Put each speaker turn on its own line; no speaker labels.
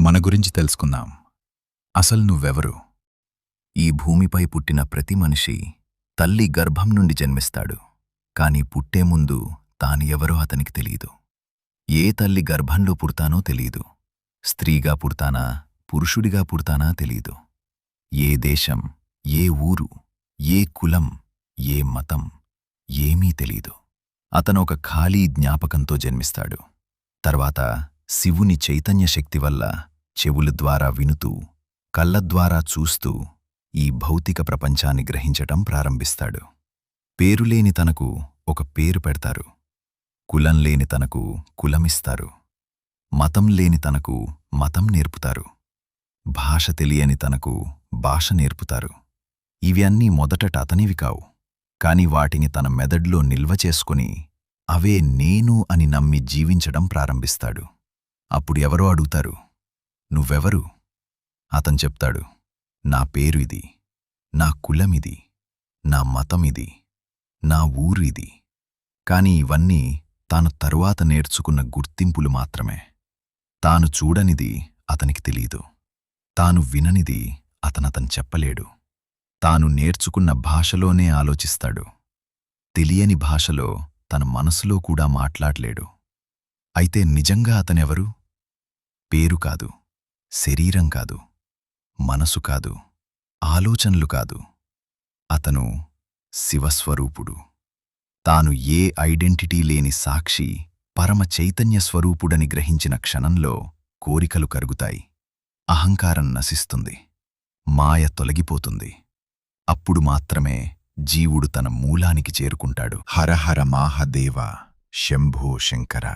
మన గురించి తెలుసుకుందాం. అసలు నువ్వెవరు?
ఈ భూమిపై పుట్టిన ప్రతి మనిషి తల్లి గర్భం నుండి జన్మిస్తాడు. కాని పుట్టే ముందు తాను ఎవరో అతనికి తెలీదు. ఏ తల్లి గర్భంలో పుడతానో తెలీదు. స్త్రీగా పుడతానా, పురుషుడిగా పుడతానా తెలీదు. ఏ దేశం, ఏ ఊరు, ఏ కులం, ఏ మతం ఏమీ తెలీదు. అతనొక ఖాళీ జ్ఞాపకంతో జన్మిస్తాడు. తర్వాత శివుని చైతన్య శక్తి వల్ల చెవుల ద్వారా వినుతూ, కళ్ళద్వారా చూస్తూ ఈ భౌతిక ప్రపంచాన్ని గ్రహించటం ప్రారంభిస్తాడు. పేరులేని తనకు ఒక పేరు పెడతారు. కులం లేని తనకు కులమిస్తారు. మతం లేని తనకు మతం నేర్పుతారు. భాష తెలియని తనకు భాష నేర్పుతారు. ఇవి అన్నీ మొదటట అతనివి కావు. కాని వాటిని తన మెదడ్లో నిల్వ చేసుకుని అవే నేను అని నమ్మి జీవించడం ప్రారంభిస్తాడు. అప్పుడు ఎవరో అడుగుతారు, నువ్వెవరు? అతను చెప్తాడు, నా పేరు ఇది, నా కులమిది, నా మతమిది, నా ఊరు ఇది. కాని ఇవన్నీ తాను తరువాత నేర్చుకున్న గుర్తింపులు మాత్రమే. తాను చూడనిది అతనికి తెలీదు. తాను విననిది అతనతను చెప్పలేడు. తాను నేర్చుకున్న భాషలోనే ఆలోచిస్తాడు. తెలియని భాషలో తన మనసులో కూడా మాట్లాడలేడు. అయితే నిజంగా అతనెవరు? పేరు కాదు, శరీరం కాదు, మనసు కాదు, ఆలోచనలు కాదు. అతను శివస్వరూపుడు. తాను ఏ ఐడెంటిటీ లేని సాక్షి, పరమ చైతన్య స్వరూపుడని గ్రహించిన క్షణంలో కోరికలు కరుగుతాయి. అహంకారం నశిస్తుంది. మాయ తొలగిపోతుంది. అప్పుడు మాత్రమే జీవుడు తన మూలానికి చేరుకుంటాడు.
హర హర మహాదేవ, శంభో శంకర.